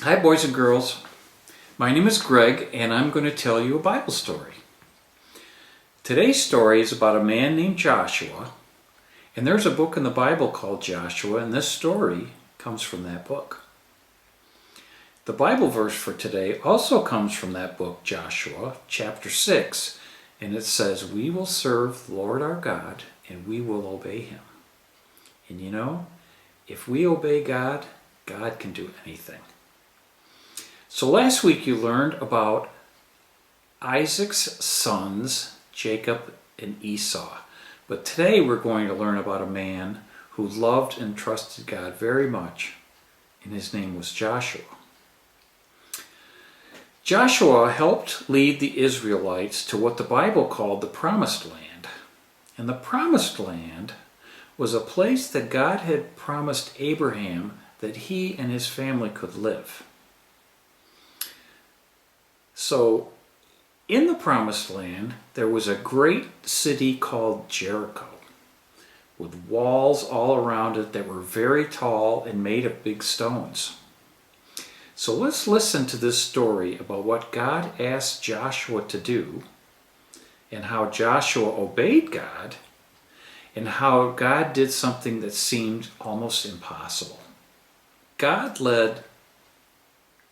Hi, boys and girls. My name is Greg, and I'm going to tell you a Bible story. Today's story is about a man named Joshua, and there's a book in the Bible called Joshua, and this story comes from that book. The Bible verse for today also comes from that book, Joshua, chapter 6, and it says, "We will serve the Lord our God, and we will obey him." And you know, if we obey God, God can do anything. So last week you learned about Isaac's sons, Jacob and Esau. But today we're going to learn about a man who loved and trusted God very much, and his name was Joshua. Joshua helped lead the Israelites to what the Bible called the Promised Land. And the Promised Land was a place that God had promised Abraham that he and his family could live. So, in the Promised Land, there was a great city called Jericho, with walls all around it that were very tall and made of big stones. So let's listen to this story about what God asked Joshua to do, and how Joshua obeyed God, and how God did something that seemed almost impossible. God led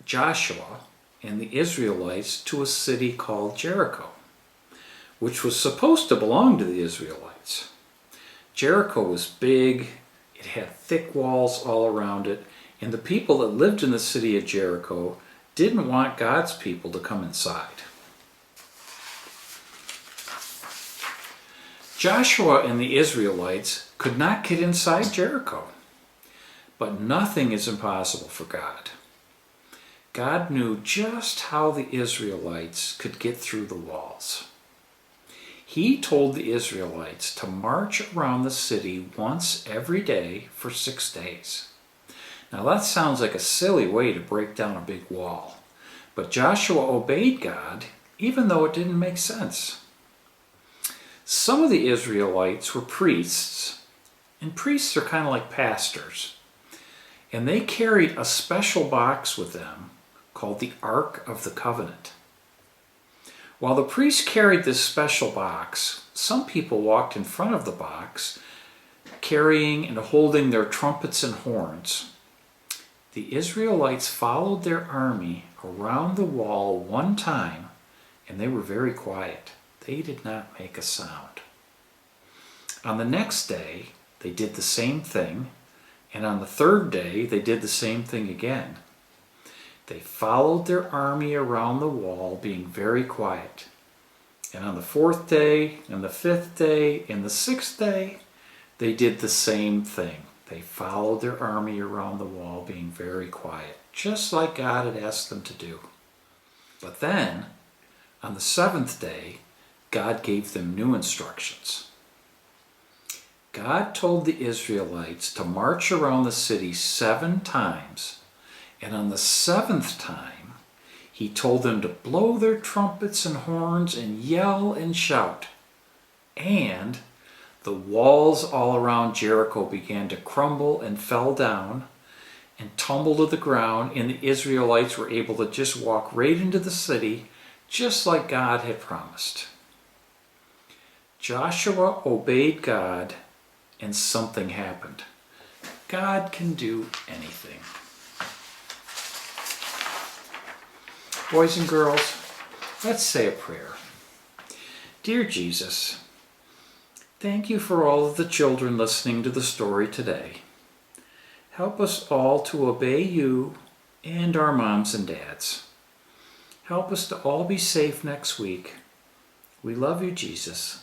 Joshua and the Israelites to a city called Jericho, which was supposed to belong to the Israelites. Jericho was big, it had thick walls all around it, and the people that lived in the city of Jericho didn't want God's people to come inside. Joshua and the Israelites could not get inside Jericho, but nothing is impossible for God. God knew just how the Israelites could get through the walls. He told the Israelites to march around the city once every day for 6 days. Now that sounds like a silly way to break down a big wall, but Joshua obeyed God even though it didn't make sense. Some of the Israelites were priests, and priests are kind of like pastors, and they carried a special box with them called the Ark of the Covenant. While the priests carried this special box, some people walked in front of the box carrying and holding their trumpets and horns. The Israelites followed their army around the wall one time, and they were very quiet. They did not make a sound. On the next day, they did the same thing, and on the third day, they did the same thing again. They followed their army around the wall, being very quiet. And on the fourth day, and the fifth day, and the sixth day, they did the same thing. They followed their army around the wall, being very quiet, just like God had asked them to do. But then, on the seventh day, God gave them new instructions. God told the Israelites to march around the city 7 times, and on the 7th time, he told them to blow their trumpets and horns and yell and shout. And the walls all around Jericho began to crumble and fell down and tumble to the ground, and the Israelites were able to just walk right into the city, just like God had promised. Joshua obeyed God, and something happened. God can do anything. Boys and girls, let's say a prayer. Dear Jesus, thank you for all of the children listening to the story today. Help us all to obey you and our moms and dads. Help us to all be safe next week. We love you, Jesus.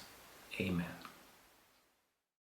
Amen.